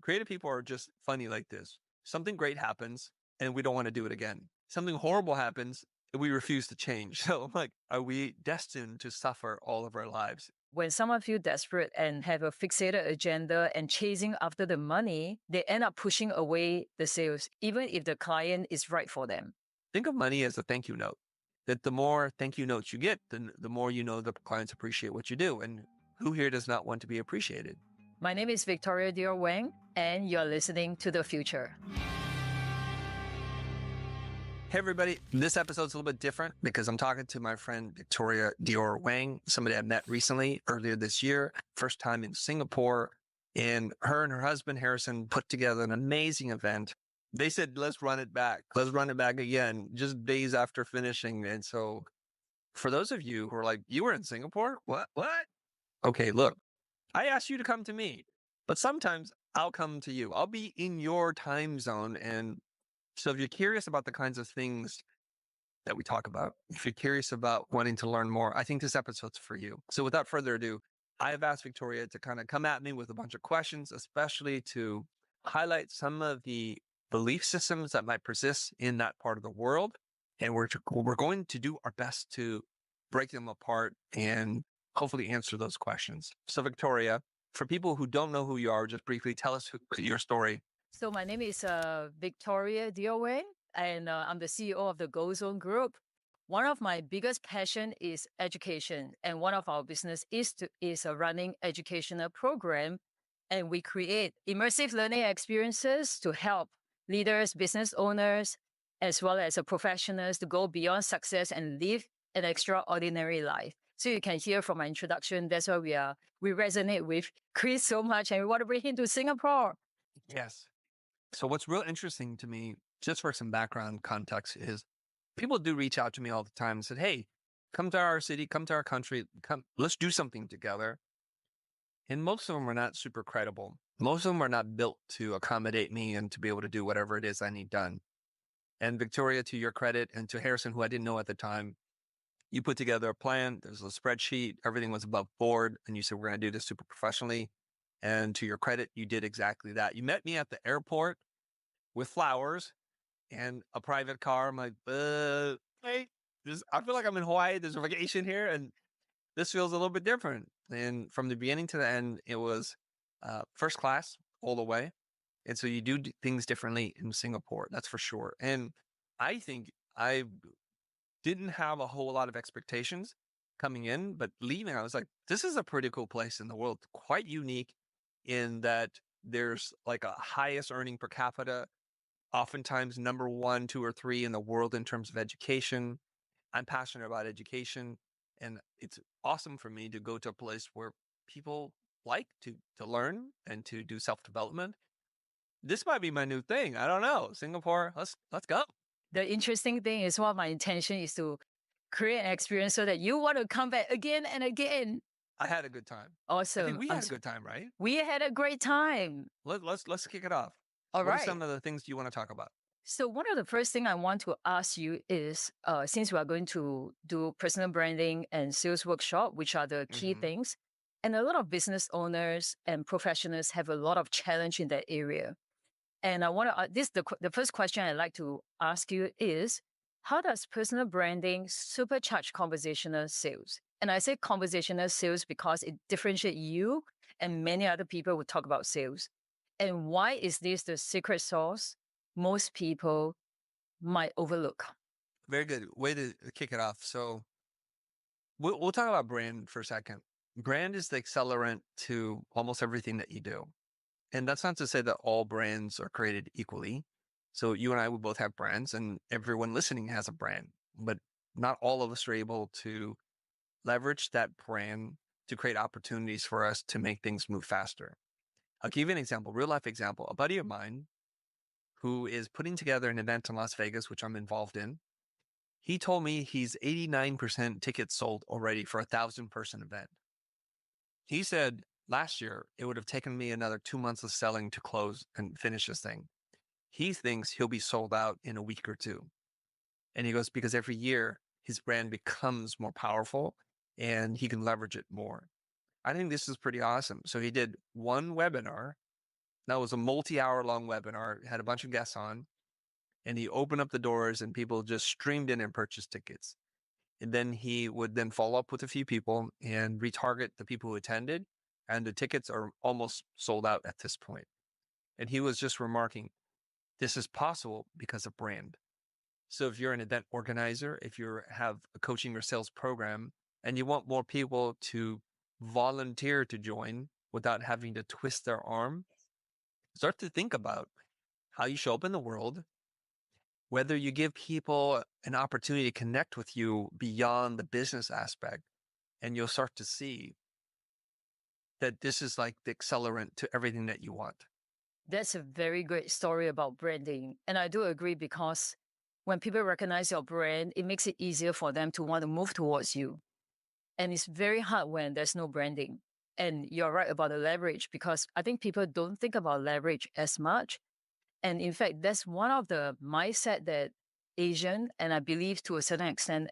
Creative people are just funny like this. Something great happens and we don't want to do it again. Something horrible happens and we refuse to change. So I'm like, are we destined to suffer all of our lives? When someone feels desperate and have a fixated agenda and chasing after the money, they end up pushing away the sales, even if the client is right for them. Think of money as a thank you note. That the more thank you notes you get, the more you know the clients appreciate what you do. And who here does not want to be appreciated? My name is Victoria Dior Wang, and you're listening to The Future. Hey, everybody. This episode's a little bit different because I'm talking to my friend Victoria Dior Wang, somebody I met recently earlier this year, first time in Singapore. And her and her husband, Harrison, put together an amazing event. They said, let's run it back. Let's run it back again, just days after finishing. And so for those of you who are like, you were in Singapore? What? Okay, look, I asked you to come to me, but sometimes I'll come to you. I'll be in your time zone. And so if you're curious about the kinds of things that we talk about, if you're curious about wanting to learn more, I think this episode's for you. So without further ado, I've asked Victoria to kind of come at me with a bunch of questions, especially to highlight some of the belief systems that might persist in that part of the world. And we're going to do our best to break them apart and hopefully answer those questions. So Victoria, for people who don't know who you are, just briefly tell us your story. So my name is Victoria Dior Wang, and I'm the CEO of the Go Zone Group. One of my biggest passion is education, and one of our business is running educational program, and we create immersive learning experiences to help leaders, business owners, as well as professionals to go beyond success and live an extraordinary life. So you can hear from my introduction, that's why we resonate with Chris so much, and we want to bring him to Singapore. Yes. So what's real interesting to me, just for some background context, is people do reach out to me all the time and said, hey, come to our city, come to our country, let's do something together. And most of them are not super credible. Most of them are not built to accommodate me and to be able to do whatever it is I need done. And Victoria, to your credit, and to Harrison, who I didn't know at the time, you put together a plan. There's a spreadsheet. Everything was above board. And you said, we're going to do this super professionally. And to your credit, you did exactly that. You met me at the airport with flowers and a private car. I'm like, hey, I feel like I'm in Hawaii. There's a vacation here. And this feels a little bit different. And from the beginning to the end, it was first class all the way. And so you do things differently in Singapore. That's for sure. And I think I didn't have a whole lot of expectations coming in, but leaving, I was like, this is a pretty cool place in the world. Quite unique in that there's like a highest earning per capita, oftentimes number 1, 2, or 3 in the world in terms of education. I'm passionate about education, and it's awesome for me to go to a place where people like to learn and to do self-development. This might be my new thing. I don't know. Singapore, let's go. The interesting thing is what my intention is to create an experience so that you want to come back again and again. I had a good time. I think Awesome. we had a good time, right? We had a great time. Let's kick it off. All What are right. some of the things you want to talk about? So one of the first thing I want to ask you is, since we are going to do personal branding and sales workshop, which are the key Hmm. things, and a lot of business owners and professionals have a lot of challenge in that area. And I want to, the first question I'd like to ask you is, how does personal branding supercharge conversational sales? And I say conversational sales because it differentiates you and many other people who talk about sales. And why is this the secret sauce most people might overlook? Very good way to kick it off. So we'll talk about brand for a second. Brand is the accelerant to almost everything that you do. And that's not to say that all brands are created equally. So you and I, we both have brands, and everyone listening has a brand, but not all of us are able to leverage that brand to create opportunities for us to make things move faster. I'll give you an example, real life example. A buddy of mine who is putting together an event in Las Vegas, which I'm involved in, he told me he's 89% tickets sold already for a 1,000-person event. He said last year it would have taken me another 2 months of selling to close and finish this thing. He thinks he'll be sold out in a week or two. And he goes, because every year his brand becomes more powerful and he can leverage it more. I think this is pretty awesome. So he did one webinar That was a multi-hour long webinar. It had a bunch of guests on, and he opened up the doors and people just streamed in and purchased tickets. And then he would then follow up with a few people and retarget the people who attended. And the tickets are almost sold out at this point. And he was just remarking, this is possible because of brand. So if you're an event organizer, if you have a coaching or sales program, and you want more people to volunteer to join without having to twist their arm, start to think about how you show up in the world, whether you give people an opportunity to connect with you beyond the business aspect, and you'll start to see that this is like the accelerant to everything that you want. That's a very great story about branding. And I do agree because when people recognize your brand, it makes it easier for them to want to move towards you. And it's very hard when there's no branding. And you're right about the leverage because I think people don't think about leverage as much. And in fact, that's one of the mindset that Asian, and I believe to a certain extent,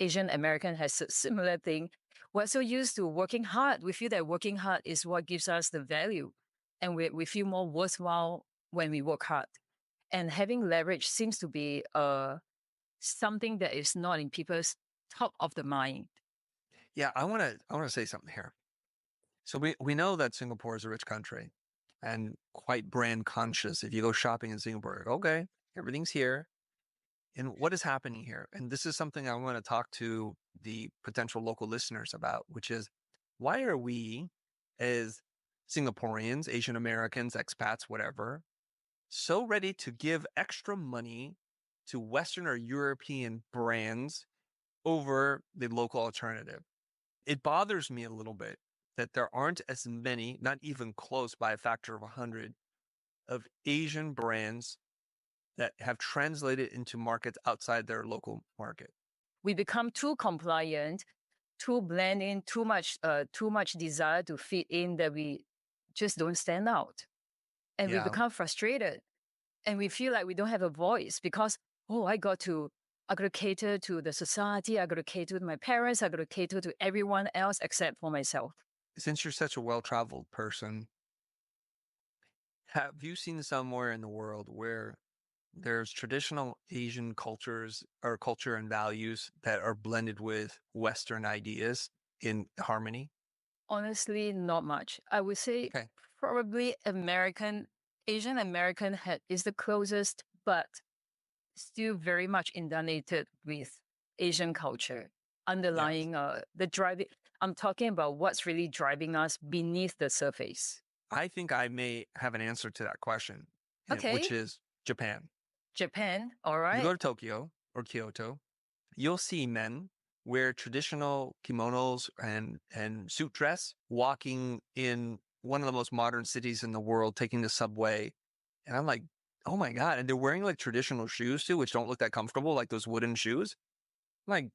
Asian American has a similar thing. We're so used to working hard. We feel that working hard is what gives us the value. And we feel more worthwhile when we work hard. And having leverage seems to be something that is not in people's top of the mind. Yeah, I want to say something here. So we know that Singapore is a rich country and quite brand conscious. If you go shopping in Singapore, okay, everything's here. And what is happening here? And this is something I want to talk to the potential local listeners about, which is why are we as Singaporeans, Asian Americans, expats, whatever, so ready to give extra money to Western or European brands over the local alternative? It bothers me a little bit that there aren't as many, not even close by a factor of 100, of Asian brands that have translated into markets outside their local market. We become too compliant, too blend in, too much desire to fit in that we just don't stand out. And we Yeah. become frustrated. And we feel like we don't have a voice because, oh, I got to cater to the society, I got to cater to my parents, I got to cater to everyone else except for myself. Since you're such a well-traveled person, have you seen somewhere in the world where there's traditional Asian cultures or culture and values that are blended with Western ideas in harmony? Honestly, not much. I would say Okay. probably Asian American is the closest, but still very much indoctrinated with Asian culture, Yes. underlying the driving. I'm talking about what's really driving us beneath the surface. I think I may have an answer to that question, Okay, which is Japan. Japan, all You right. go to Tokyo or Kyoto, you'll see men wear traditional kimonos and suit dress, walking in one of the most modern cities in the world, taking the subway. And I'm like, oh my God. And they're wearing like traditional shoes too, which don't look that comfortable, like those wooden shoes. I'm like,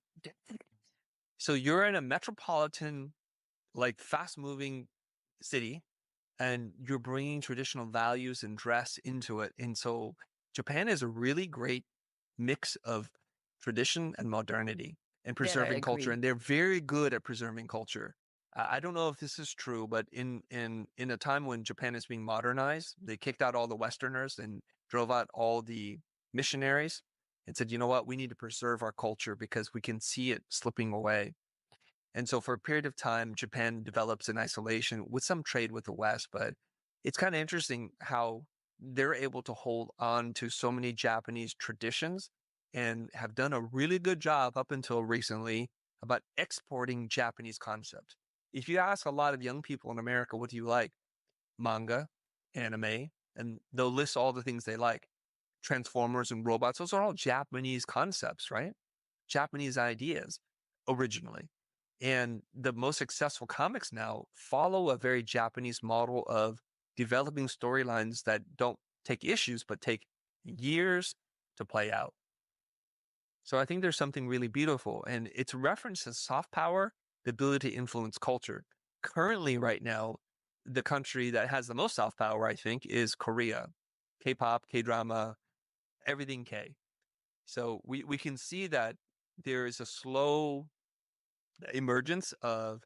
so you're in a metropolitan, like fast moving city, and you're bringing traditional values and dress into it. And so Japan is a really great mix of tradition and modernity and That I preserving culture. agree. And they're very good at preserving culture. I don't know if this is true, but in a time when Japan is being modernized, they kicked out all the Westerners and drove out all the missionaries and said, you know what, we need to preserve our culture because we can see it slipping away. And so for a period of time, Japan develops in isolation with some trade with the West, but it's kind of interesting how they're able to hold on to so many Japanese traditions and have done a really good job up until recently about exporting Japanese concepts. If you ask a lot of young people in America, what do you like? Manga, anime, and they'll list all the things they like. Transformers and robots, those are all Japanese concepts, right? Japanese ideas originally. And the most successful comics now follow a very Japanese model of developing storylines that don't take issues, but take years to play out. So I think there's something really beautiful. And it's referenced as soft power, the ability to influence culture. Currently, right now, the country that has the most soft power, I think, is Korea. K-pop, K-drama, everything K. So we can see that there is a slow emergence of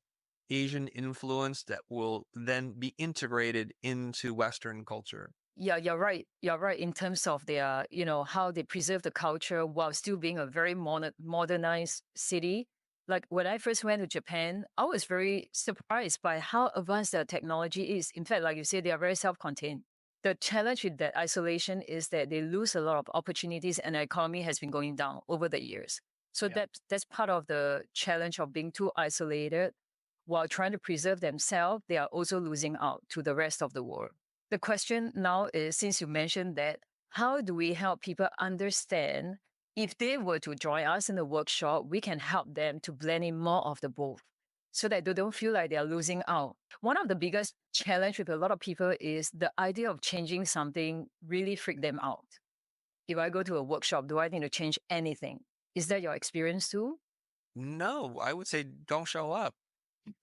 Asian influence that will then be integrated into Western culture. Yeah, you're right. You're right in terms of their, how they preserve the culture while still being a very modernized city. Like when I first went to Japan, I was very surprised by how advanced their technology is. In fact, like you said, they are very self-contained. The challenge with that isolation is that they lose a lot of opportunities and the economy has been going down over the years. So Yeah. that's part of the challenge of being too isolated. While trying to preserve themselves, they are also losing out to the rest of the world. The question now is, since you mentioned that, how do we help people understand if they were to join us in the workshop, we can help them to blend in more of the both so that they don't feel like they are losing out. One of the biggest challenge with a lot of people is the idea of changing something really freak them out. If I go to a workshop, do I need to change anything? Is that your experience too? No, I would say don't show up.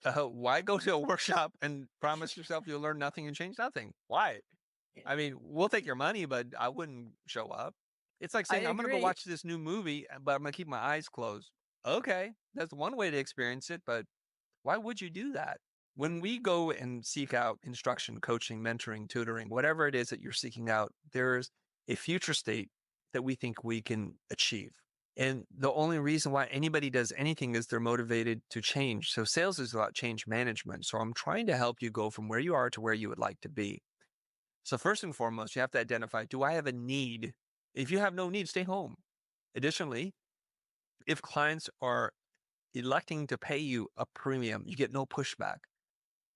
Why go to a workshop and promise yourself you'll learn nothing and change nothing? Why? I mean, we'll take your money, but I wouldn't show up. It's like I saying, I'm going to go agree. watch this new movie, but I'm going to keep my eyes closed. Okay, that's one way to experience it, but why would you do that? When we go and seek out instruction, coaching, mentoring, tutoring, whatever it is that you're seeking out, there's a future state that we think we can achieve. And the only reason why anybody does anything is they're motivated to change. So sales is about change management. So I'm trying to help you go from where you are to where you would like to be. So first and foremost, you have to identify, do I have a need? If you have no need, stay home. Additionally, if clients are electing to pay you a premium, you get no pushback.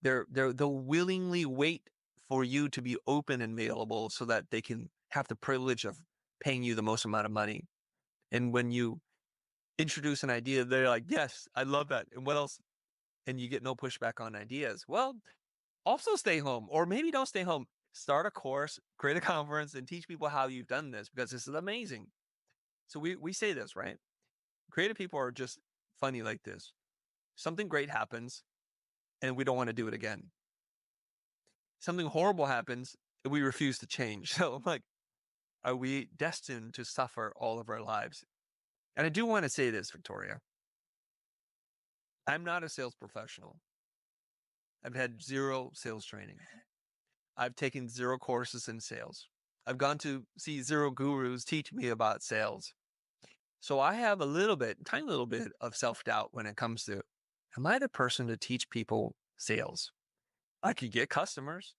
They'll willingly wait for you to be open and available so that they can have the privilege of paying you the most amount of money. And when you introduce an idea, they're like, yes, I love that. And what else? And you get no pushback on ideas. Well, also stay home, or maybe don't stay home. Start a course, create a conference, and teach people how you've done this because this is amazing. So we say this, right? Creative people are just funny like this. Something great happens and we don't want to do it again. Something horrible happens and we refuse to change. So I'm like, are we destined to suffer all of our lives? And I do want to say this, Victoria. I'm not a sales professional. I've had zero sales training. I've taken zero courses in sales. I've gone to see zero gurus teach me about sales. So I have a little bit, tiny little bit of self-doubt when it comes to, am I the person to teach people sales? I could get customers.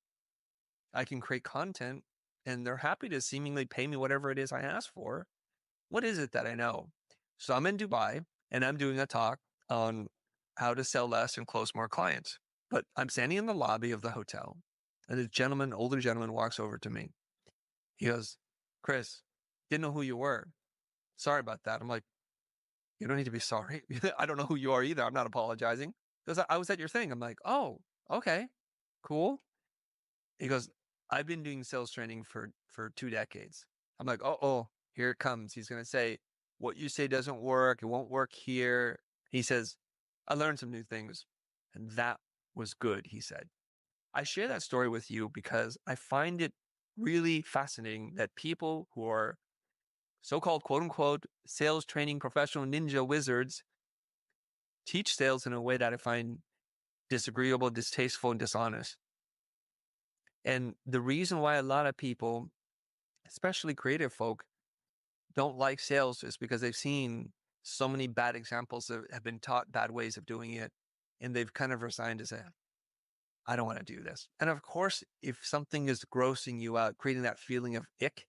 I can create content and they're happy to seemingly pay me whatever it is I ask for. What is it that I know? So I'm in Dubai and I'm doing a talk on how to sell less and close more clients. But I'm standing in the lobby of the hotel and this gentleman, older gentleman, walks over to me. He goes, Chris, didn't know who you were. Sorry about that. I'm like, you don't need to be sorry. I don't know who you are either. I'm not apologizing. Because I was at your thing. I'm like, oh, okay, cool. He goes, I've been doing sales training for 2 decades. I'm like, oh, here it comes. He's going to say, what you say doesn't work. It won't work here. He says, I learned some new things. And that was good, he said. I share that story with you because I find it really fascinating that people who are so-called quote unquote sales training professional ninja wizards teach sales in a way that I find disagreeable, distasteful, and dishonest. And the reason why a lot of people, especially creative folk, don't like sales is because they've seen so many bad examples that have been taught bad ways of doing it. And they've kind of resigned to say, I don't want to do this. And of course, if something is grossing you out, creating that feeling of ick,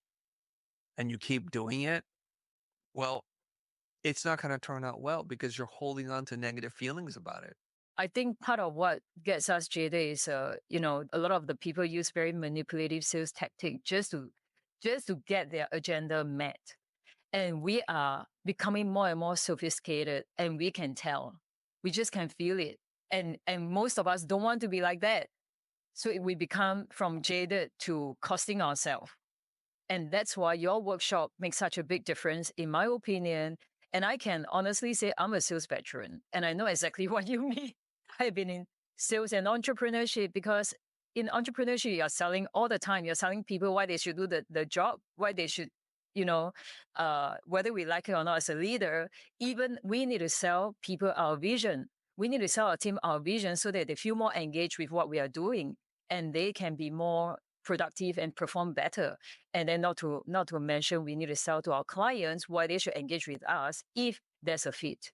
and you keep doing it, well, it's not going to turn out well because you're holding on to negative feelings about it. I think part of what gets us jaded is, a lot of the people use very manipulative sales tactic just to get their agenda met. And we are becoming more and more sophisticated, and we can tell. We just can feel it. And most of us don't want to be like that. So we become from jaded to costing ourselves. And that's why your workshop makes such a big difference, in my opinion. And I can honestly say I'm a sales veteran and I know exactly what you mean. I've been in sales and entrepreneurship because in entrepreneurship, you're selling all the time. You're telling people why they should do the job, why they should, whether we like it or not as a leader, even we need to sell people our vision. we need to sell our team our vision so that they feel more engaged with what we are doing and they can be more productive and perform better. And then not to mention, we need to sell to our clients why they should engage with us if there's a fit.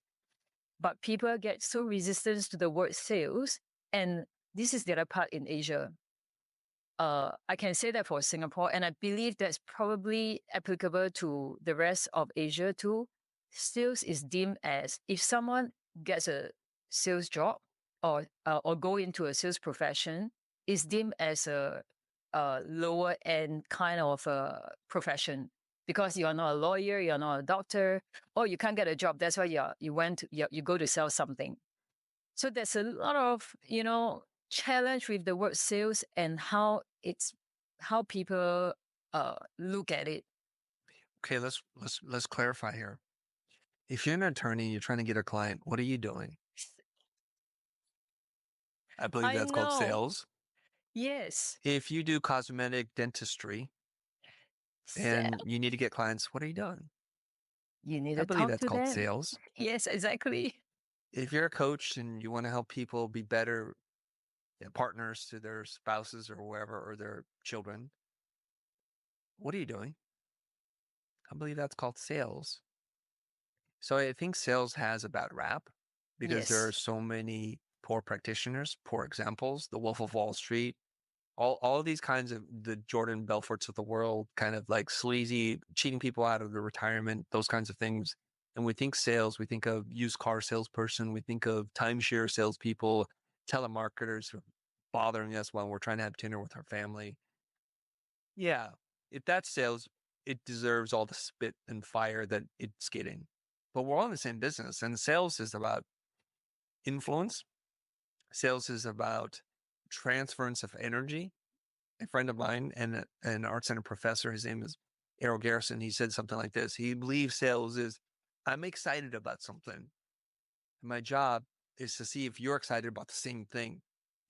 But people get so resistant to the word sales, and this is the other part in Asia. I can say that for Singapore, and I believe that's probably applicable to the rest of Asia too. Sales is deemed as, if someone gets a sales job or go into a sales profession, is deemed as a lower end kind of a profession, because you're not a lawyer, you're not a doctor, or you can't get a job. That's why you go to sell something. So there's a lot of, challenge with the word sales and how people look at it. Okay, let's clarify here. If you're an attorney, you're trying to get a client, what are you doing? I believe I that's called know. sales. Yes. If you do cosmetic dentistry and you need to get clients, what are you doing? You need I to believe talk that's to called them. sales. Yes, exactly. If you're a coach and you want to help people be better partners to their spouses or whoever, or their children, what are you doing? I believe that's called sales. So I think sales has a bad rap because there are Yes. so many poor practitioners, poor examples, the Wolf of Wall Street, all of these kinds of the Jordan Belforts of the world, kind of like sleazy, cheating people out of their retirement, those kinds of things. And we think sales, we think of used car salesperson, we think of timeshare salespeople, telemarketers bothering us while we're trying to have dinner with our family. Yeah, if that's sales, it deserves all the spit and fire that it's getting. But we're all in the same business, and sales is about influence. Sales is about transference of energy. A friend of mine and an art center professor, his name is Errol Garrison, he said something like this. He believes sales is, I'm excited about something. My job is to see if you're excited about the same thing.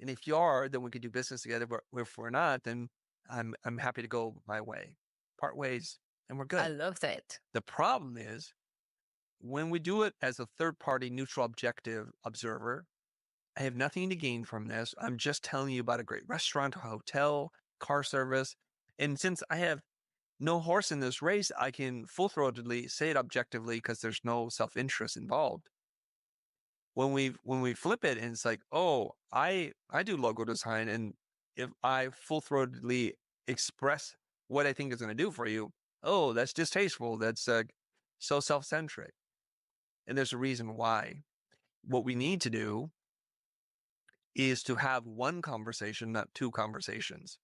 And if you are, then we could do business together. But if we're not, then I'm happy to go my way, part ways, and we're good. I love that. The problem is when we do it as a third party, neutral, objective observer, I have nothing to gain from this. I'm just telling you about a great restaurant, hotel, car service. And since I have no horse in this race, I can full throatedly say it objectively because there's no self interest involved. When we flip it and it's like, oh, I do logo design, and if I full throatedly express what I think is going to do for you, oh, that's distasteful. That's so self centric. And there's a reason why. What we need to do is to have one conversation, not two conversations.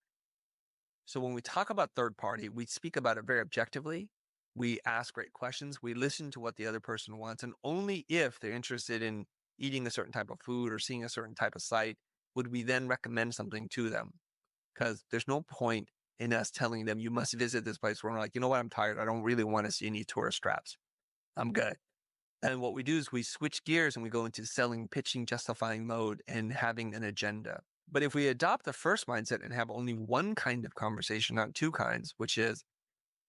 So when we talk about third party, we speak about it very objectively. We ask great questions. We listen to what the other person wants. And only if they're interested in eating a certain type of food or seeing a certain type of site would we then recommend something to them. Because there's no point in us telling them, you must visit this place, where we're like, you know what, I'm tired. I don't really want to see any tourist traps. I'm good. And what we do is we switch gears and we go into selling, pitching, justifying mode and having an agenda. But if we adopt the first mindset and have only one kind of conversation, not two kinds, which is,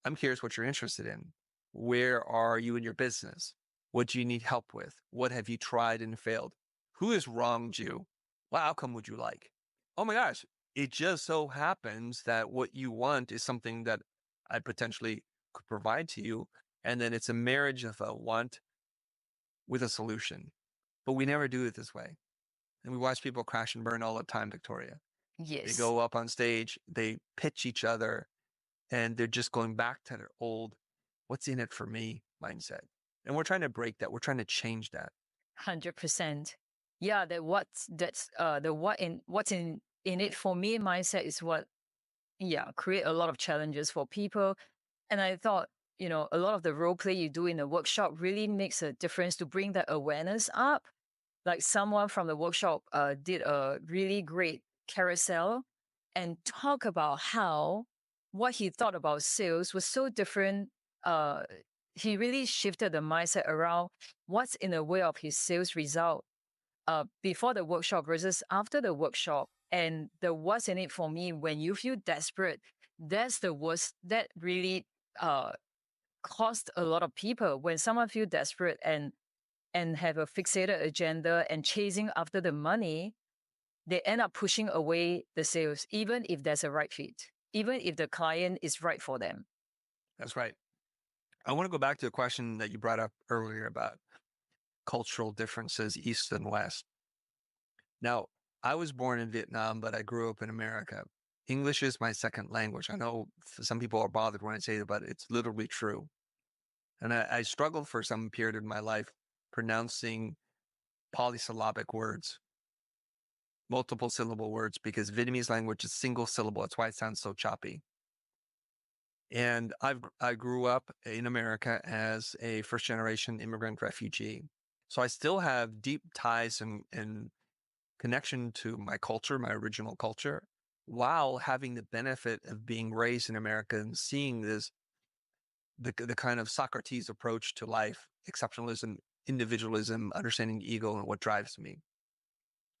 I'm curious what you're interested in. Where are you in your business? What do you need help with? What have you tried and failed? Who has wronged you? What outcome would you like? Oh my gosh, it just so happens that what you want is something that I potentially could provide to you. And then it's a marriage of a want with a solution. But we never do it this way. And we watch people crash and burn all the time, Victoria. Yes. They go up on stage, they pitch each other, and they're just going back to their old, what's in it for me mindset. And we're trying to break that. We're trying to change that. 100%. Yeah, what's in it for me mindset is what create a lot of challenges for people. And I thought, a lot of the role play you do in a workshop really makes a difference to bring that awareness up. Like someone from the workshop did a really great carousel and talk about how what he thought about sales was so different. He really shifted the mindset around what's in the way of his sales result before the workshop versus after the workshop. And the what's in it for me, when you feel desperate, that's the worst. That really cost a lot of people when someone feel desperate and have a fixated agenda and chasing after the money, they end up pushing away the sales, even if there's a right fit, even if the client is right for them. That's right. I want to go back to a question that you brought up earlier about cultural differences, East and West. Now, I was born in Vietnam, but I grew up in America. English is my second language. I know some people are bothered when I say it, but it's literally true. And I struggled for some period of my life pronouncing polysyllabic words, multiple syllable words, because Vietnamese language is single syllable. That's why it sounds so choppy. And I grew up in America as a first generation immigrant refugee. So I still have deep ties and connection to my culture, my original culture, while having the benefit of being raised in America and seeing the kind of Socrates approach to life, exceptionalism, individualism, understanding ego, and what drives me.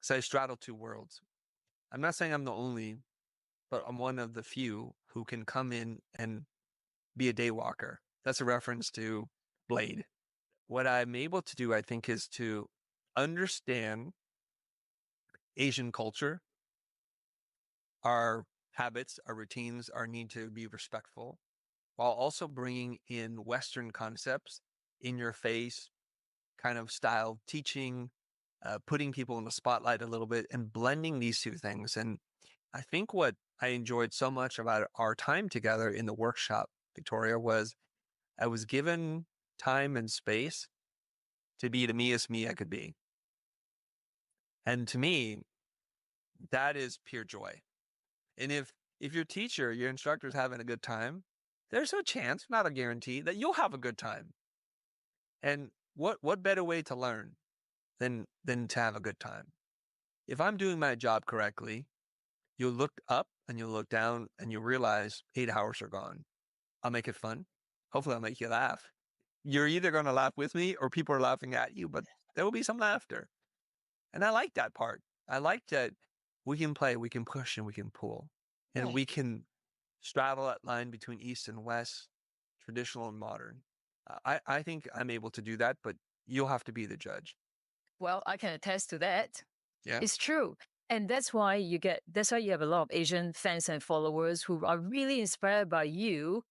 So I straddle two worlds. I'm not saying I'm the only, but I'm one of the few who can come in and be a daywalker. That's a reference to Blade. What I'm able to do, I think, is to understand Asian culture, our habits, our routines, our need to be respectful, while also bringing in Western concepts, in your face kind of style teaching, putting people in the spotlight a little bit and blending these two things. And I think what I enjoyed so much about our time together in the workshop, Victoria, was I was given time and space to be the meest me I could be. And to me, that is pure joy. And if your teacher, your instructor is having a good time, there's a chance, not a guarantee, that you'll have a good time. And what better way to learn than to have a good time? If I'm doing my job correctly, you'll look up and you'll look down and you realize 8 hours are gone. I'll make it fun. Hopefully I'll make you laugh. You're either going to laugh with me or people are laughing at you, but there will be some laughter. And I like that part. I like that we can play, we can push, and we can pull. And we can straddle that line between East and West, traditional and modern. I think I'm able to do that, but you'll have to be the judge. Well, I can attest to that. Yeah. It's true. And that's why you have a lot of Asian fans and followers who are really inspired by you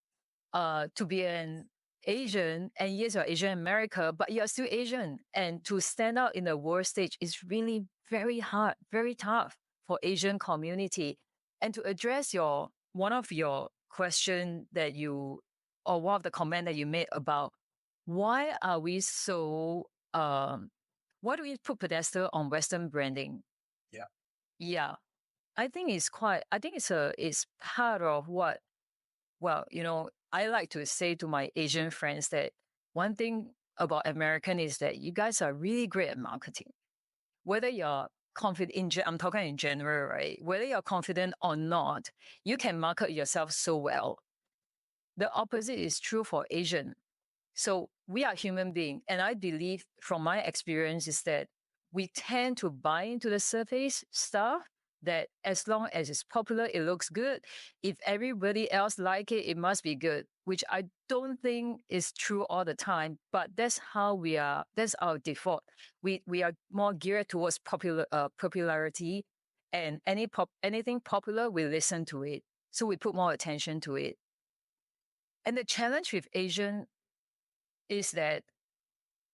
to be an Asian. And yes, you're Asian America, but you're still Asian. And to stand out in the world stage is really very hard, very tough for Asian community. And to address one of your question that you, or one of the comment that you made about why are we so, why do we put pedestal on Western branding? Yeah. Yeah. I think it's part of what, well, I like to say to my Asian friends that one thing about American is that you guys are really great at marketing. Whether you're confident, I'm talking in general, right? Whether you're confident or not, you can market yourself so well. The opposite is true for Asian. So we are human beings. And I believe from my experience is that we tend to buy into the surface stuff that as long as it's popular, it looks good. If everybody else like it, it must be good, which I don't think is true all the time, but that's how we are. That's our default. We are more geared towards popularity, and anything popular, we listen to it. So we put more attention to it. And the challenge with Asian is that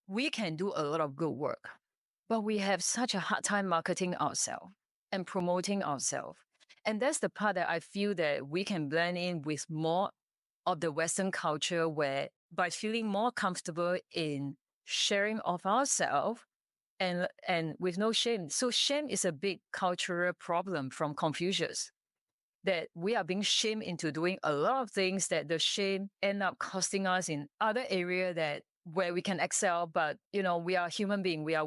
we can do a lot of good work, but we have such a hard time marketing ourselves and promoting ourselves. And that's the part that I feel that we can blend in with more of the Western culture, where by feeling more comfortable in sharing of ourselves and with no shame. So shame is a big cultural problem from Confucius, that we are being shamed into doing a lot of things that the shame end up costing us in other area that where we can excel. But we are human being. We are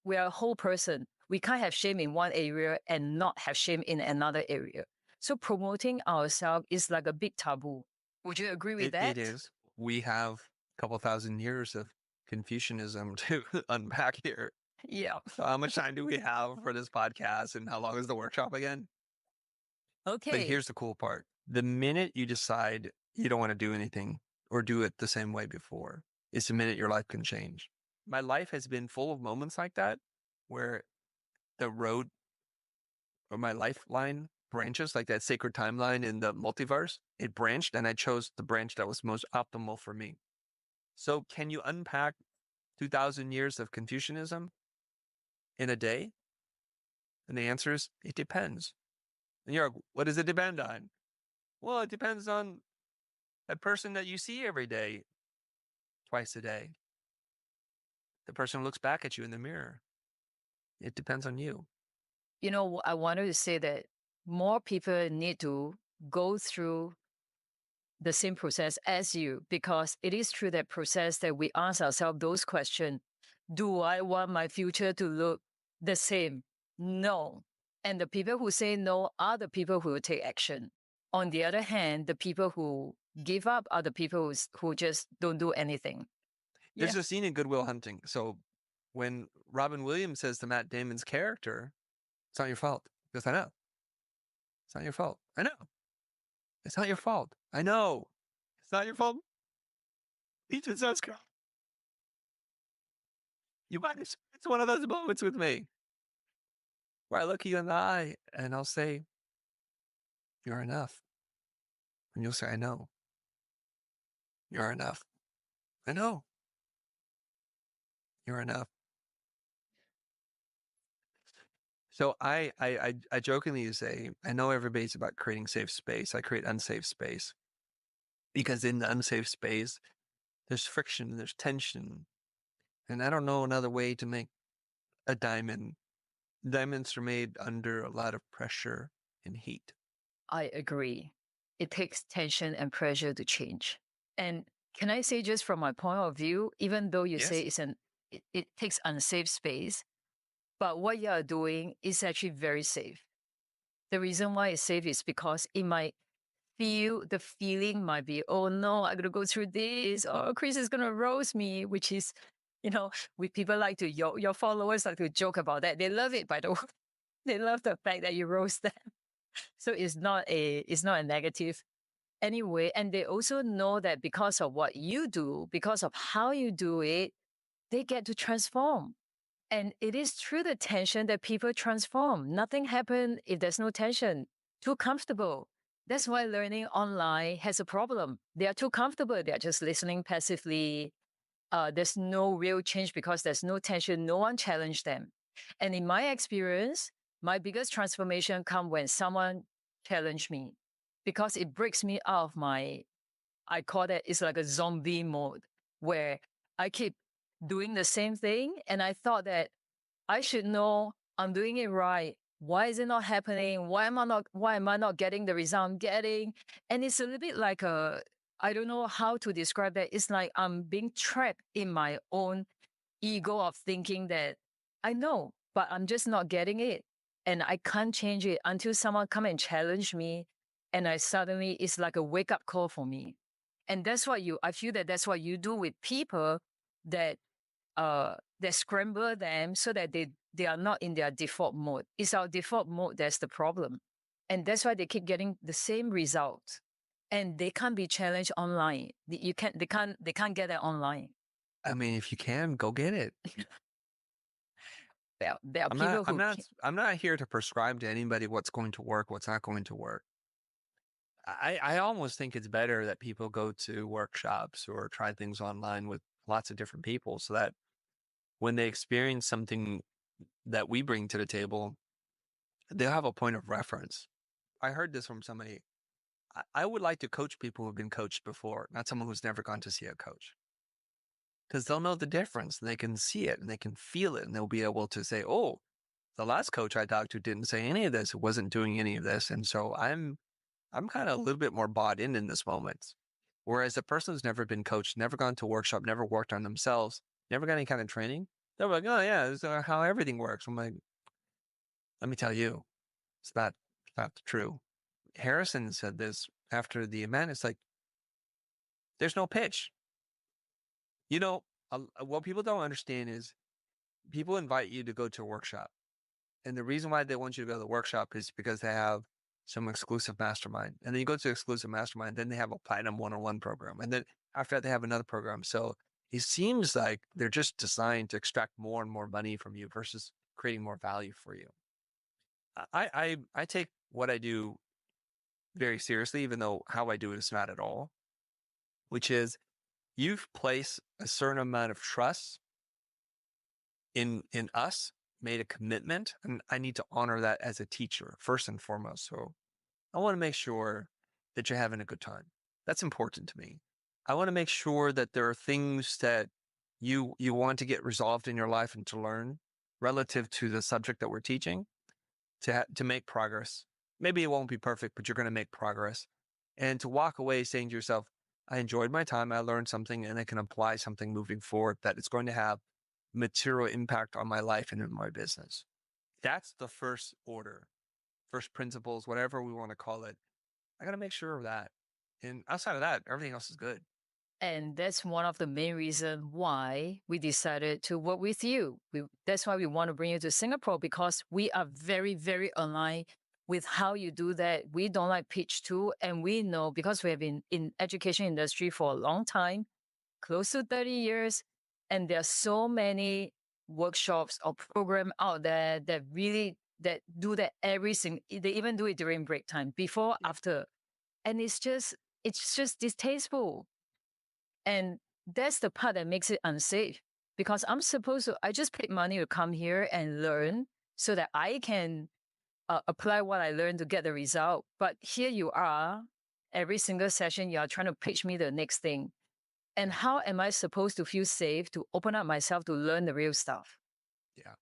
a whole person. We can't have shame in one area and not have shame in another area. So promoting ourselves is like a big taboo. Would you agree with that? It is. We have a couple thousand years of Confucianism to unpack here. Yeah. So how much time do we have for this podcast and how long is the workshop again? Okay. But here's the cool part. The minute you decide you don't want to do anything or do it the same way before, it's the minute your life can change. my life has been full of moments like that where the road or my lifeline branches, like that sacred timeline in the multiverse, it branched and I chose the branch that was most optimal for me. So can you unpack 2000 years of Confucianism in a day? And the answer is, it depends. And you're like, what does it depend on? Well, it depends on a person that you see every day, twice a day. The person who looks back at you in the mirror. It depends on you. You know, I wanted to say that more people need to go through the same process as you, because it is through that process that we ask ourselves those questions. Do I want my future to look the same? No. And the people who say no are the people who will take action. On the other hand, the people who give up are the people who just don't do anything. There's a scene in Good Will Hunting. So when Robin Williams says to Matt Damon's character, it's not your fault. He goes, I know. It's not your fault. I know. It's not your fault. I know. It's not your fault. He just says, you might it's one of those moments with me where I look you in the eye and I'll say, you're enough. And you'll say, I know. You're enough. I know. You're enough. So I jokingly say, I know everybody's about creating safe space. I create unsafe space because in the unsafe space, there's friction, there's tension. And I don't know another way to make a diamond. Diamonds are made under a lot of pressure and heat. I agree. It takes tension and pressure to change. And can I say, just from my point of view, even though you say Yes. it takes unsafe space, but what you are doing is actually very safe. The reason why it's safe is because it might the feeling might be, oh no, I'm gonna go through this, or Chris is gonna roast me, which is, people like to your followers like to joke about that. They love it, by the way. They love the fact that you roast them. So it's not a negative anyway. And they also know that because of what you do, because of how you do it, they get to transform. And it is through the tension that people transform. Nothing happens if there's no tension. Too comfortable. That's why learning online has a problem. They are too comfortable. They are just listening passively. There's no real change because there's no tension. No one challenged them. And in my experience, my biggest transformation come when someone challenged me, because it breaks me out of I call that, it's like a zombie mode where I keep doing the same thing. And I thought that I should know I'm doing it right. Why is it not happening? Why am I not getting the result I'm getting? And it's a little bit like I don't know how to describe that. It's like I'm being trapped in my own ego of thinking that I know, but I'm just not getting it. And I can't change it until someone come and challenge me. And it's like a wake up call for me. And I feel that that's what you do with people that that scramble them so that they are not in their default mode. It's our default mode that's the problem. And that's why they keep getting the same result. And they can't be challenged online. They can't get that online. I mean, if you can, go get it. There are people who I'm not here to prescribe to anybody what's going to work, what's not going to work. I almost think it's better that people go to workshops or try things online with lots of different people so that when they experience something that we bring to the table, they'll have a point of reference. I heard this from somebody. I would like to coach people who've been coached before, not someone who's never gone to see a coach. Because they'll know the difference and they can see it and they can feel it and they'll be able to say, oh, the last coach I talked to didn't say any of this. It wasn't doing any of this. And so I'm kind of a little bit more bought in this moment. Whereas a person who's never been coached, never gone to a workshop, never worked on themselves, never got any kind of training, they're like, oh yeah, this is how everything works. I'm like, let me tell you, it's not true. Harrison said this after the event. It's like, there's no pitch. You know, what people don't understand is people invite you to go to a workshop. And the reason why they want you to go to the workshop is because they have some exclusive mastermind. And then you go to exclusive mastermind, then they have a platinum one-on-one program. And then after that, they have another program. So it seems like they're just designed to extract more and more money from you versus creating more value for you. I take what I do very seriously, even though how I do it is not at all, which is you've placed a certain amount of trust in us, made a commitment, and I need to honor that as a teacher first and foremost. So I want to make sure that you're having a good time. That's important to me. I want to make sure that there are things that you want to get resolved in your life and to learn relative to the subject that we're teaching to make progress. Maybe it won't be perfect, but you're going to make progress. And to walk away saying to yourself, I enjoyed my time, I learned something, and I can apply something moving forward that is going to have material impact on my life and in my business. That's the first order, first principles, whatever we want to call it. I got to make sure of that. And outside of that, everything else is good. And that's one of the main reasons why we decided to work with you. That's why we want to bring you to Singapore, because we are very, very aligned with how you do that. We don't like pitch too. And we know, because we have been in education industry for a long time, close to 30 years, and there are so many workshops or program out there that really that do that every single, they even do it during break time, before, after. And it's just distasteful. And that's the part that makes it unsafe, because I just paid money to come here and learn so that I can apply what I learned to get the result. But here you are, every single session, you are trying to pitch me the next thing. And how am I supposed to feel safe to open up myself to learn the real stuff? Yeah.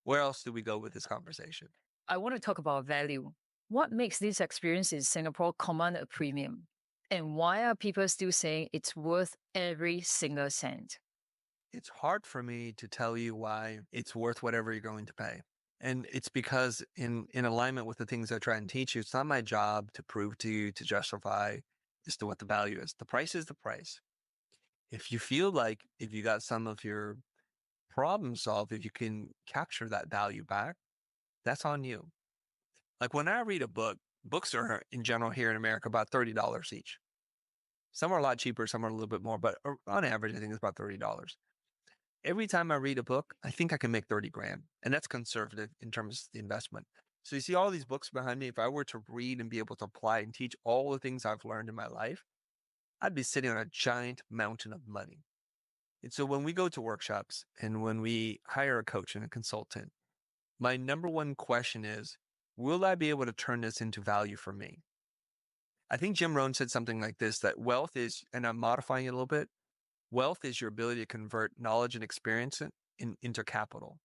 Where else do we go with this conversation? I want to talk about value. What makes this experience in Singapore command a premium? And why are people still saying it's worth every single cent? It's hard for me to tell you why it's worth whatever you're going to pay. And it's because in alignment with the things I try and teach you, it's not my job to prove to you, to justify as to what the value is. The price is the price. If you feel like if you got some of your problem solved, if you can capture that value back, that's on you. Like when I read a book, books are in general here in America about $30 each. Some are a lot cheaper, some are a little bit more, but on average, I think it's about $30. Every time I read a book, I think I can make 30 grand. And that's conservative in terms of the investment. So you see all these books behind me. If I were to read and be able to apply and teach all the things I've learned in my life, I'd be sitting on a giant mountain of money. And so when we go to workshops and when we hire a coach and a consultant, my number one question is, will I be able to turn this into value for me? I think Jim Rohn said something like this, that wealth is, and I'm modifying it a little bit, wealth is your ability to convert knowledge and experience into capital.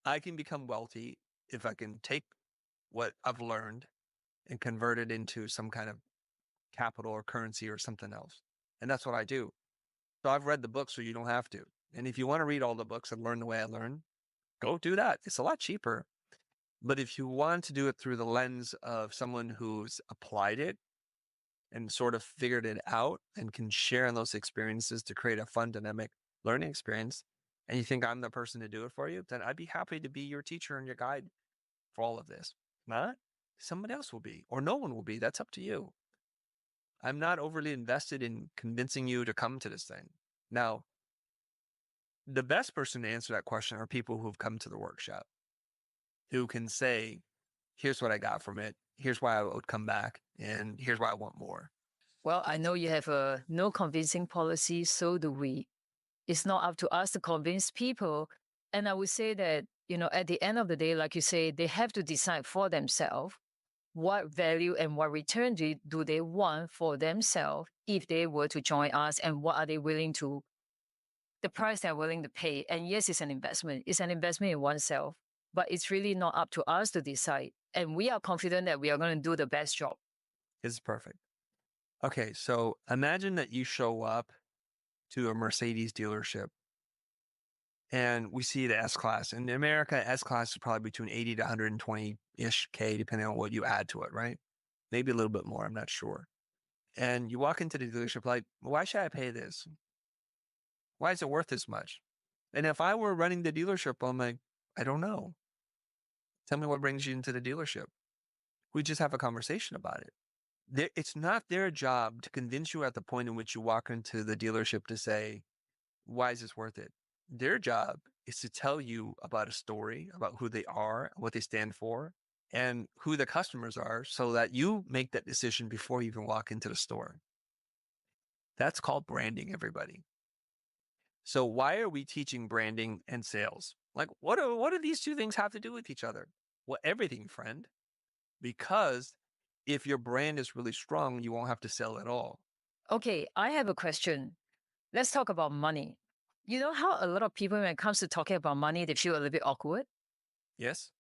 I can become wealthy if I can take what I've learned and convert it into some kind of capital or currency or something else. And that's what I do. So I've read the book so you don't have to. And if you want to read all the books and learn the way I learn, go do that. It's a lot cheaper. But if you want to do it through the lens of someone who's applied it and sort of figured it out and can share in those experiences to create a fun, dynamic learning experience, and you think I'm the person to do it for you, then I'd be happy to be your teacher and your guide for all of this. Not somebody else will be, or no one will be. That's up to you. I'm not overly invested in convincing you to come to this thing. Now, the best person to answer that question are people who've come to the workshop, who can say, here's what I got from it. Here's why I would come back. And here's why I want more. Well, I know you have a no convincing policy, so do we. It's not up to us to convince people. And I would say that, at the end of the day, like you say, they have to decide for themselves what value and what return do they want for themselves if they were to join us, and what are they willing to, the price they're willing to pay. And yes, it's an investment. It's an investment in oneself, but it's really not up to us to decide. And we are confident that we are going to do the best job. It's perfect. Okay, so imagine that you show up to a Mercedes dealership and we see the S Class. In America, S Class is probably between 80 to 120-ish K, depending on what you add to it, right? Maybe a little bit more, I'm not sure. And you walk into the dealership like, why should I pay this? Why is it worth this much? And if I were running the dealership, I'm like, I don't know. Tell me what brings you into the dealership. We just have a conversation about it. It's not their job to convince you at the point in which you walk into the dealership to say, why is this worth it? Their job is to tell you about a story, about who they are, what they stand for, and who the customers are so that you make that decision before you even walk into the store. That's called branding, everybody. So why are we teaching branding and sales? Like, what do these two things have to do with each other? Well, everything, friend, because if your brand is really strong, you won't have to sell at all. Okay, I have a question. Let's talk about money. You know how a lot of people, when it comes to talking about money, they feel a little bit awkward Yes.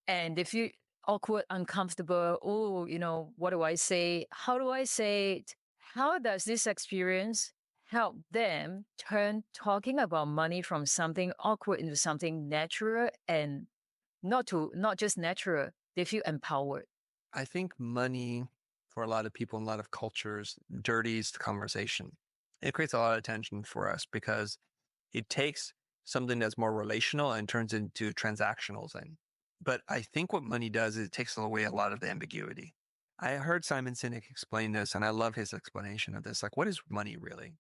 and they feel awkward, uncomfortable. Oh, what do I say? How do I say it? How does this experience help them turn talking about money from something awkward into something natural and not just natural, they feel empowered. I think money for a lot of people in a lot of cultures dirties the conversation. It creates a lot of tension for us because it takes something that's more relational and turns into transactional thing. But I think what money does is it takes away a lot of the ambiguity. I heard Simon Sinek explain this, and I love his explanation of this. Like, what is money really?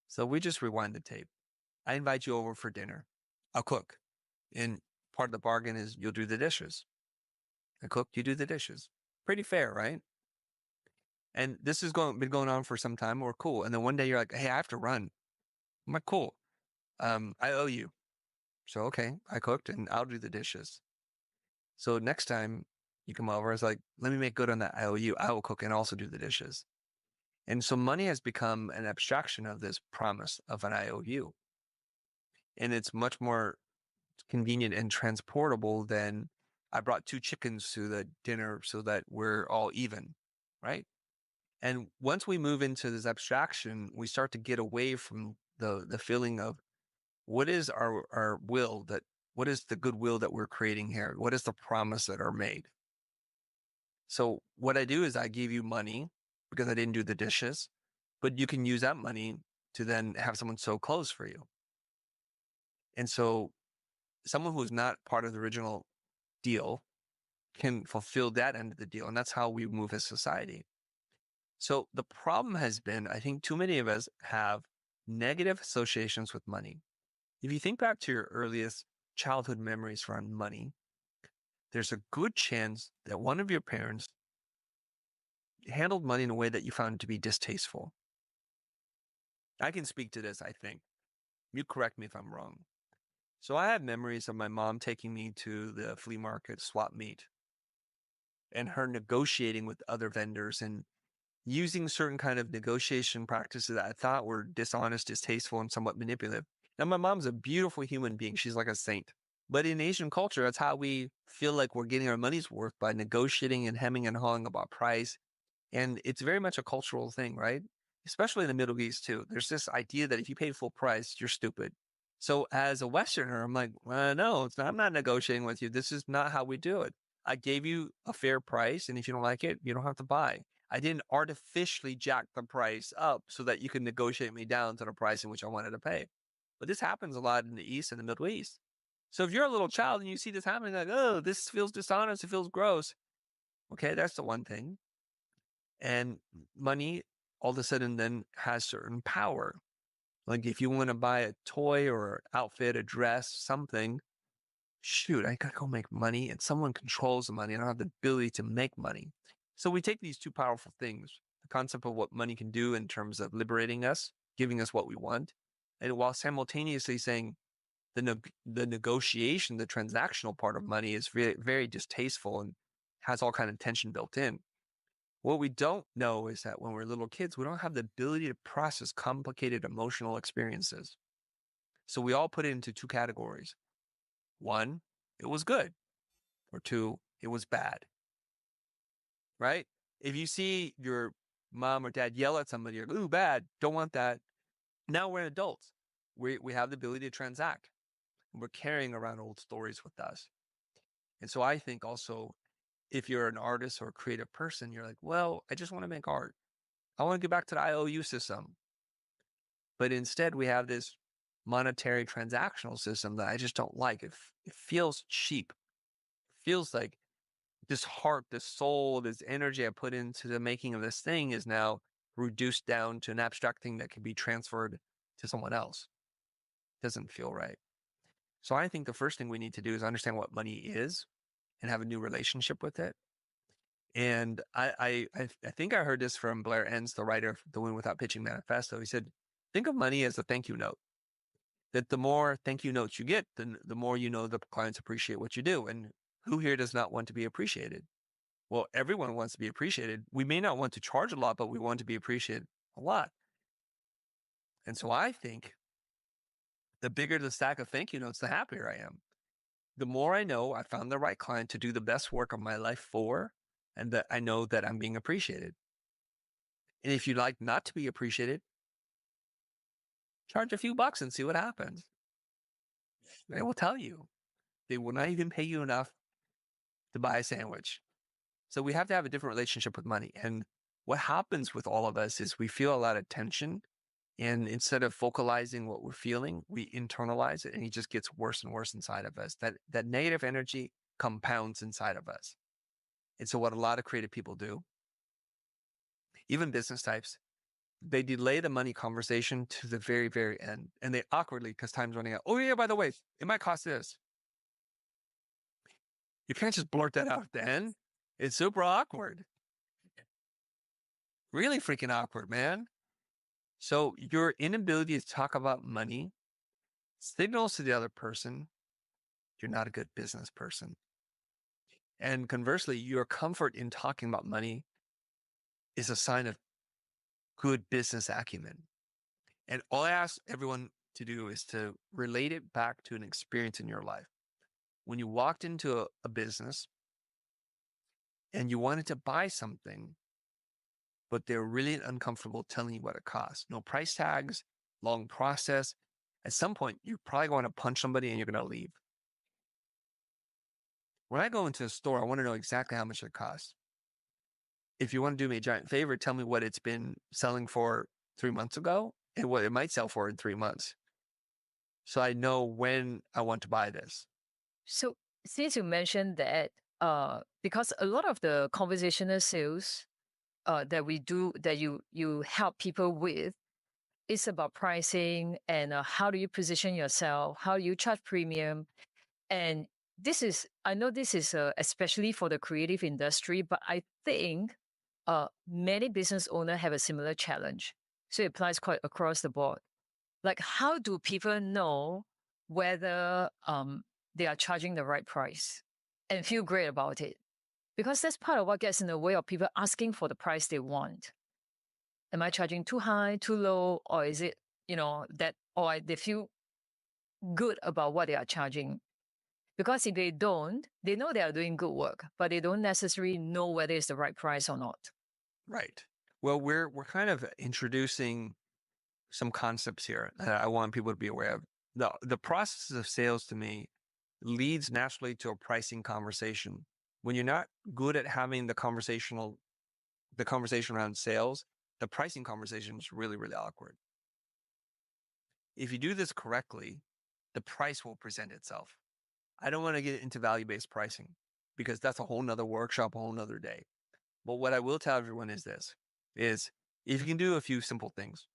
So we just rewind the tape. I invite you over for dinner. I'll cook. And part of the bargain is you'll do the dishes. I cook, you do the dishes. Pretty fair, right? And this has been going on for some time. We're cool. And then one day you're like, hey, I have to run. I'm like, cool. I owe you. So, okay, I cooked and I'll do the dishes. So next time you come over, it's like, let me make good on that. I owe you. I will cook and also do the dishes. And so money has become an abstraction of this promise of an IOU. And it's much more convenient and transportable than I brought 2 chickens to the dinner so that we're all even, right? And once we move into this abstraction, we start to get away from the feeling of what is our will that what is the goodwill that we're creating here? What is the promise that are made? So what I do is I give you money because I didn't do the dishes, but you can use that money to then have someone sew clothes for you. And so someone who's not part of the original deal can fulfill that end of the deal. And that's how we move as society. So the problem has been, I think too many of us have negative associations with money. If you think back to your earliest childhood memories around money, there's a good chance that one of your parents handled money in a way that you found to be distasteful. I can speak to this, I think. You correct me if I'm wrong. So I have memories of my mom taking me to the flea market swap meet and her negotiating with other vendors and using certain kind of negotiation practices that I thought were dishonest, distasteful, and somewhat manipulative. Now, my mom's a beautiful human being. She's like a saint. But in Asian culture, that's how we feel like we're getting our money's worth by negotiating and hemming and hawing about price. And it's very much a cultural thing, right? Especially in the Middle East, too. There's this idea that if you pay full price, you're stupid. So as a Westerner, I'm like, no, it's not, I'm not negotiating with you. This is not how we do it. I gave you a fair price, and if you don't like it, you don't have to buy. I didn't artificially jack the price up so that you can negotiate me down to the price in which I wanted to pay. But this happens a lot in the East and the Middle East. So if you're a little child and you see this happening, like, oh, this feels dishonest, it feels gross. Okay, that's the one thing. And money all of a sudden then has certain power. Like if you want to buy a toy or outfit, a dress, something, shoot, I gotta go make money and someone controls the money. I don't have the ability to make money. So we take these two powerful things, the concept of what money can do in terms of liberating us, giving us what we want, and while simultaneously saying the negotiation, the transactional part of money is very, very distasteful and has all kind of tension built in. What we don't know is that when we're little kids, we don't have the ability to process complicated emotional experiences. So we all put it into two categories. One, it was good, or two, it was bad, right? If you see your mom or dad yell at somebody, you're, ooh, bad, don't want that. Now we're adults. We have the ability to transact. We're carrying around old stories with us. And so I think also, if you're an artist or a creative person, you're like, well, I just want to make art. I want to get back to the IOU system. But instead, we have this monetary transactional system that I just don't like. It feels cheap. It feels like this heart, this soul, this energy I put into the making of this thing is now reduced down to an abstract thing that can be transferred to someone else. doesn't feel right. So I think the first thing we need to do is understand what money is and have a new relationship with it. And I think I heard this from Blair Enns, the writer of The Win Without Pitching Manifesto. He said, think of money as a thank you note. That the more thank you notes you get, the more you know the clients appreciate what you do. And who here does not want to be appreciated? Well, everyone wants to be appreciated. We may not want to charge a lot, but we want to be appreciated a lot. And so I think the bigger the stack of thank you notes, the happier I am. The more I know I found the right client to do the best work of my life for, and that I know that I'm being appreciated. And if you like not to be appreciated, charge a few bucks and see what happens. They will tell you. They will not even pay you enough to buy a sandwich. So we have to have a different relationship with money. And what happens with all of us is we feel a lot of tension. And instead of focalizing what we're feeling, we internalize it and it just gets worse and worse inside of us. That negative energy compounds inside of us. And so what a lot of creative people do, even business types, they delay the money conversation to the very, very end. And they awkwardly, because time's running out. Oh yeah, by the way, it might cost this. You can't just blurt that out then. It's super awkward. Really freaking awkward, man. So your inability to talk about money signals to the other person you're not a good business person. And conversely, your comfort in talking about money is a sign of good business acumen. And all I ask everyone to do is to relate it back to an experience in your life. When you walked into a business and you wanted to buy something, but they're really uncomfortable telling you what it costs. No price tags, long process. At some point, you're probably going to punch somebody and you're going to leave. When I go into a store, I want to know exactly how much it costs. If you want to do me a giant favor, tell me what it's been selling for 3 months ago and what it might sell for in 3 months. So I know when I want to buy this. So since you mentioned that, because a lot of the conversational sales that we do, that you help people with, is about pricing and how do you position yourself, how do you charge premium, and I know this is especially for the creative industry, but I think many business owners have a similar challenge. So it applies quite across the board. Like, how do people know whether they are charging the right price and feel great about it? Because that's part of what gets in the way of people asking for the price they want. Am I charging too high, too low, or is it, they feel good about what they are charging? Because if they don't, they know they are doing good work, but they don't necessarily know whether it's the right price or not. Right. Well, we're kind of introducing some concepts here that I want people to be aware of. The process of sales to me leads naturally to a pricing conversation. When you're not good at having the conversation around sales, the pricing conversation is really, really awkward. If you do this correctly, the price will present itself. I don't want to get into value-based pricing because that's a whole nother workshop, a whole nother day. But what I will tell everyone is this, is if you can do a few simple things,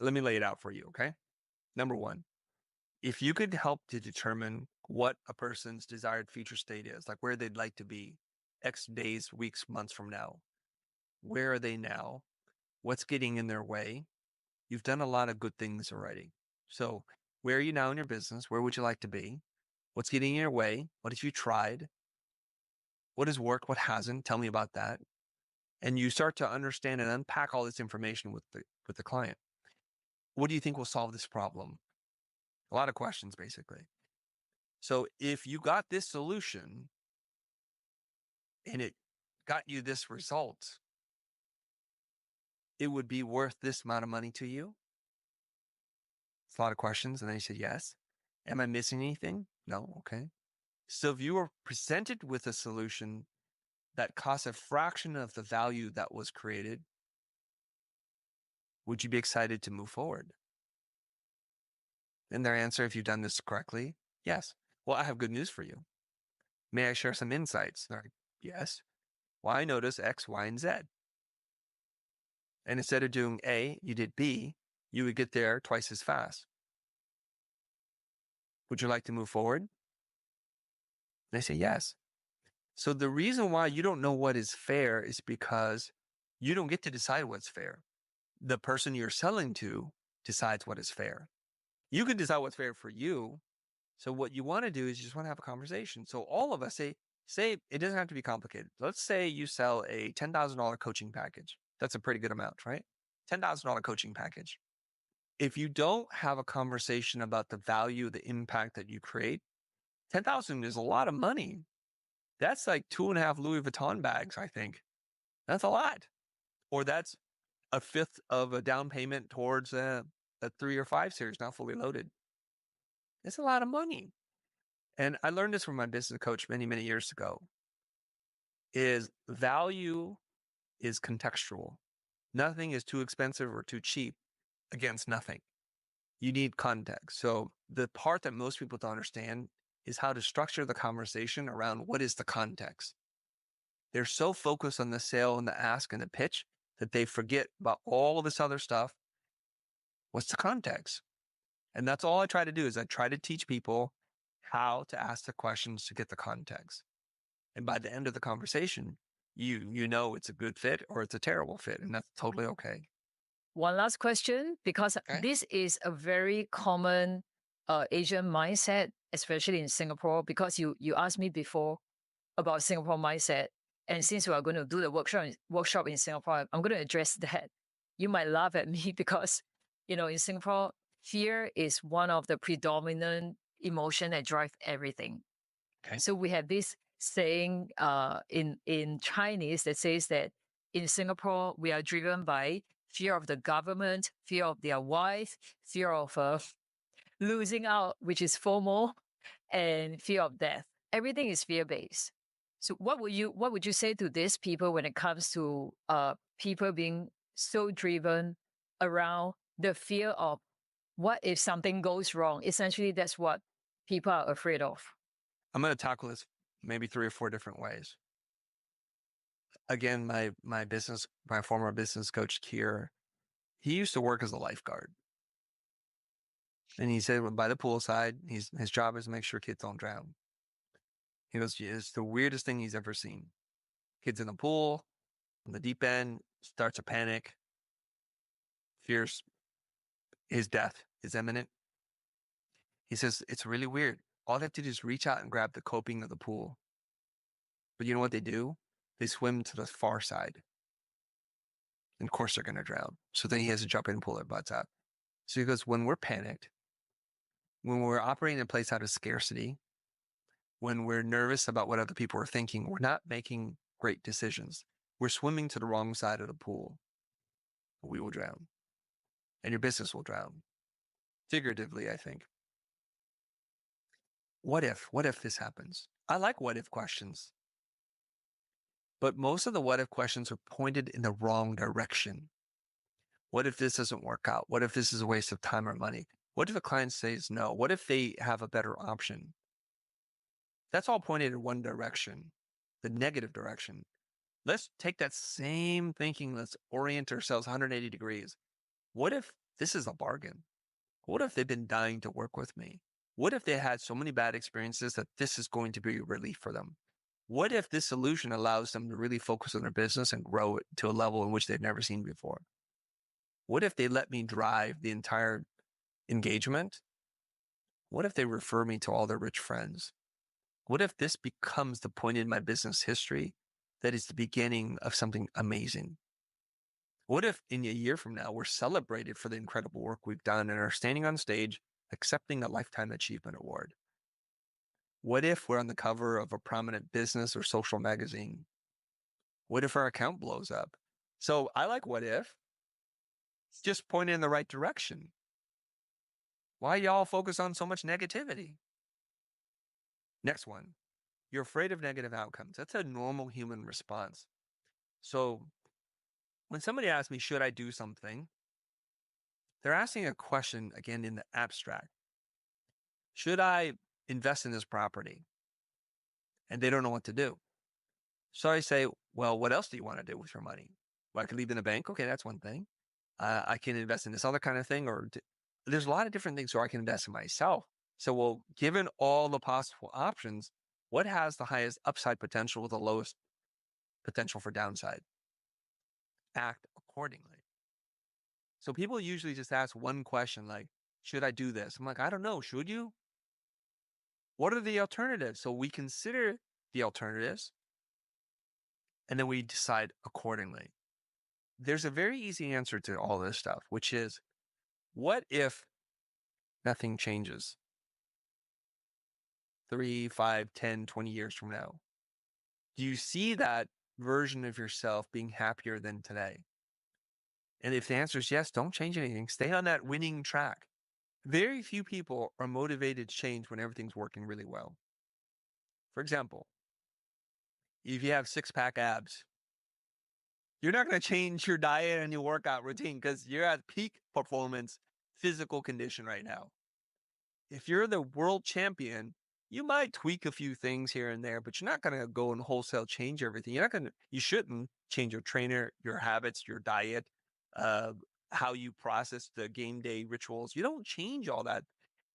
let me lay it out for you, okay? Number one, if you could help to determine what a person's desired future state is, like where they'd like to be X days, weeks, months from now, where are they now? What's getting in their way? You've done a lot of good things already. So where are you now in your business? Where would you like to be? What's getting in your way? What have you tried? What has worked? What hasn't? Tell me about that. And you start to understand and unpack all this information with the client. What do you think will solve this problem? A lot of questions, basically. So if you got this solution and it got you this result, it would be worth this amount of money to you? It's a lot of questions. And then you said, yes. Am I missing anything? No. Okay. So if you were presented with a solution that costs a fraction of the value that was created, would you be excited to move forward? And their answer, if you've done this correctly, yes. Well, I have good news for you. May I share some insights? They're like, yes. Well, I notice X, Y, and Z. And instead of doing A, you did B, you would get there twice as fast. Would you like to move forward? They say yes. So the reason why you don't know what is fair is because you don't get to decide what's fair. The person you're selling to decides what is fair. You can decide what's fair for you. So what you want to do is you just want to have a conversation. So all of us say it doesn't have to be complicated. Let's say you sell a $10,000 coaching package. That's a pretty good amount, right? $10,000 coaching package. If you don't have a conversation about the value, the impact that you create, 10,000 is a lot of money. That's like 2.5 Louis Vuitton bags, I think. That's a lot. Or that's a fifth of a down payment towards a 3 or 5 series, not fully loaded. It's a lot of money. And I learned this from my business coach many, many years ago, is value is contextual. Nothing is too expensive or too cheap against nothing. You need context. So the part that most people don't understand is how to structure the conversation around what is the context. They're so focused on the sale and the ask and the pitch that they forget about all this other stuff. What's the context? And that's all I try to do is I try to teach people how to ask the questions to get the context. And by the end of the conversation, you know it's a good fit or it's a terrible fit, and that's totally okay. One last question, because Okay. this is a very common Asian mindset, especially in Singapore, because you asked me before about Singapore mindset. And since we are going to do the workshop in Singapore, I'm going to address that. You might laugh at me because, in Singapore, fear is one of the predominant emotion that drive everything. Okay. So we have this saying in Chinese that says that in Singapore, we are driven by fear of the government, fear of their wife, fear of losing out, which is FOMO, and fear of death. Everything is fear-based. So what would you say to these people when it comes to people being so driven around the fear of what if something goes wrong? Essentially, that's what people are afraid of. I'm going to tackle this maybe 3 or 4 different ways. Again, my former business coach, Kier, he used to work as a lifeguard. And he said, by the poolside, his job is to make sure kids don't drown. He goes, it's the weirdest thing he's ever seen. Kids in the pool, on the deep end, starts to panic, fears his death is imminent. He says, it's really weird. All they have to do is reach out and grab the coping of the pool. But you know what they do? They swim to the far side. And of course, they're going to drown. So then he has to jump in and pull their butts out. So he goes, when we're panicked, when we're operating in a place out of scarcity, when we're nervous about what other people are thinking, we're not making great decisions. We're swimming to the wrong side of the pool. We will drown. And your business will drown. Figuratively, I think. What if this happens? I like what if questions. But most of the what if questions are pointed in the wrong direction. What if this doesn't work out? What if this is a waste of time or money? What if a client says no? What if they have a better option? That's all pointed in one direction, the negative direction. Let's take that same thinking. Let's orient ourselves 180 degrees. What if this is a bargain? What if they've been dying to work with me? What if they had so many bad experiences that this is going to be a relief for them? What if this solution allows them to really focus on their business and grow it to a level in which they've never seen before? What if they let me drive the entire engagement? What if they refer me to all their rich friends? What if this becomes the point in my business history that is the beginning of something amazing? What if in a year from now, we're celebrated for the incredible work we've done and are standing on stage accepting a Lifetime Achievement Award? What if we're on the cover of a prominent business or social magazine? What if our account blows up? So I like what if. It's just pointed in the right direction. Why y'all focus on so much negativity? Next one. You're afraid of negative outcomes. That's a normal human response. So when somebody asks me, should I do something? They're asking a question, again, in the abstract. Should I invest in this property? And they don't know what to do. So I say, well, what else do you want to do with your money? Well, I could leave it in the bank. Okay, that's one thing. I can invest in this other kind of thing, or there's a lot of different things where I can invest in myself. So, well, given all the possible options, what has the highest upside potential with the lowest potential for downside? Act accordingly. So people usually just ask one question like, should I do this? I'm like, I don't know. Should you? What are the alternatives? So we consider the alternatives and then we decide accordingly. There's a very easy answer to all this stuff, which is, what if nothing changes 3, 5, 10, 20 years from now? Do you see that version of yourself being happier than today? And if the answer is yes, don't change anything. Stay on that winning track. Very few people are motivated to change when everything's working really well. For example, if you have six-pack abs, you're not going to change your diet and your workout routine because you're at peak performance physical condition right now. If you're the world champion, you might tweak a few things here and there, but you're not going to go and wholesale change everything. You shouldn't change your trainer, your habits, your diet, uh, how you process the game day rituals. You don't change all that.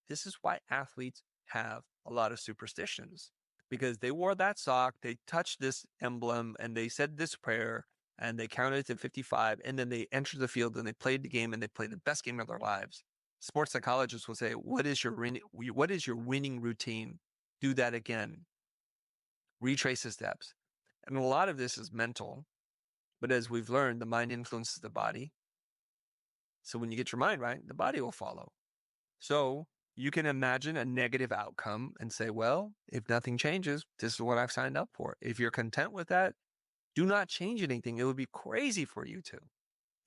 This is why athletes have a lot of superstitions, because they wore that sock, they touched this emblem, and they said this prayer, and they counted to 55, and then they entered the field and they played the game and they played the best game of their lives. Sports psychologists will say, what is your winning routine? Do that again. Retrace the steps. And a lot of this is mental, but as we've learned, the mind influences the body. So when you get your mind right, the body will follow. So you can imagine a negative outcome and say, well, if nothing changes, this is what I've signed up for. If you're content with that, do not change anything. It would be crazy for you to.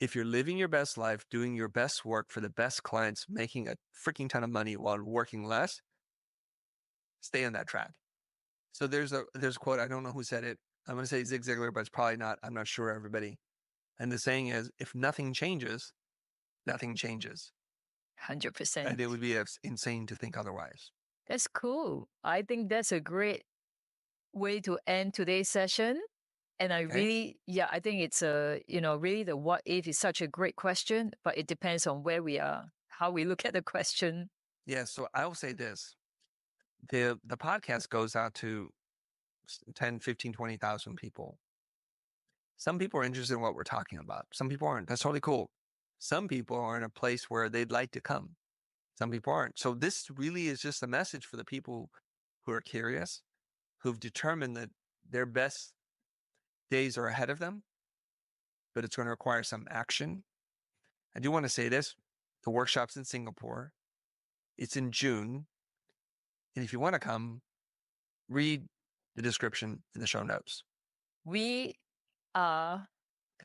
If you're living your best life, doing your best work for the best clients, making a freaking ton of money while working less, stay on that track. So there's a quote, I don't know who said it. I'm going to say Zig Ziglar, but it's probably not. I'm not sure, everybody. And the saying is, if nothing changes, nothing changes. 100%. And it would be insane to think otherwise. That's cool. I think that's a great way to end today's session. And I really, I think it's really the what if is such a great question, but it depends on where we are, how we look at the question. Yeah. So I will say this. The podcast goes out to 10, 15, 20,000 people. Some people are interested in what we're talking about. Some people aren't. That's totally cool. Some people are in a place where they'd like to come. Some people aren't. So this really is just a message for the people who are curious, who've determined that their best days are ahead of them, but it's going to require some action. I do want to say this. The workshop's in Singapore. It's in June. And if you want to come, read the description in the show notes. We are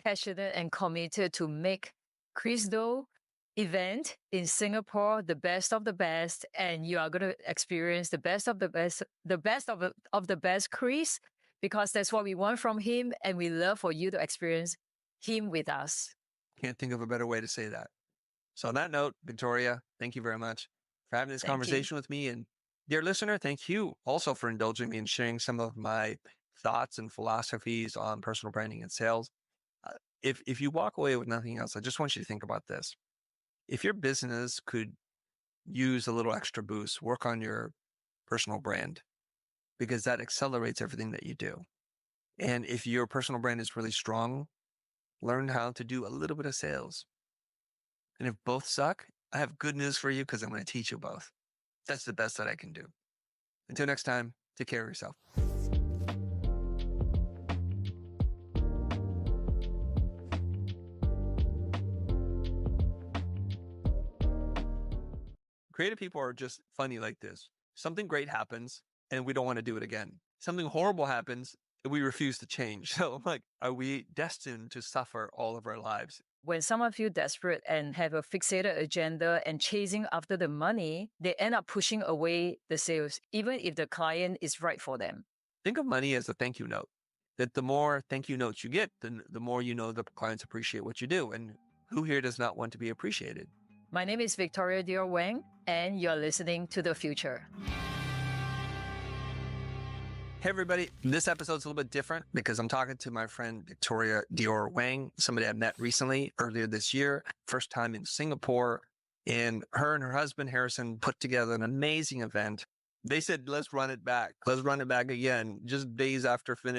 passionate and committed to make Chris Do event in Singapore the best of the best, and you are going to experience the best of the best, the best of the best Chris, because that's what we want from him, and we love for you to experience him with us. Can't think of a better way to say that. So on that note, Victoria, thank you very much for having this conversation with me. And dear listener, thank you also for indulging me and sharing some of my thoughts and philosophies on personal branding and sales. If you walk away with nothing else, I just want you to think about this. If your business could use a little extra boost, work on your personal brand, because that accelerates everything that you do. And if your personal brand is really strong, learn how to do a little bit of sales. And if both suck, I have good news for you because I'm going to teach you both. That's the best that I can do. Until next time, take care of yourself. Creative people are just funny like this. Something great happens and we don't want to do it again. Something horrible happens and we refuse to change. So I'm like, are we destined to suffer all of our lives? When someone feels desperate and have a fixated agenda and chasing after the money, they end up pushing away the sales, even if the client is right for them. Think of money as a thank you note. That the more thank you notes you get, the more you know the clients appreciate what you do. And who here does not want to be appreciated? My name is Victoria Dior Wang, and you're listening to The Future. Hey, everybody. This episode's a little bit different because I'm talking to my friend Victoria Dior Wang, somebody I met recently, earlier this year, first time in Singapore. And her and her husband, Harrison, put together an amazing event. They said, let's run it back. Let's run it back again, just days after finishing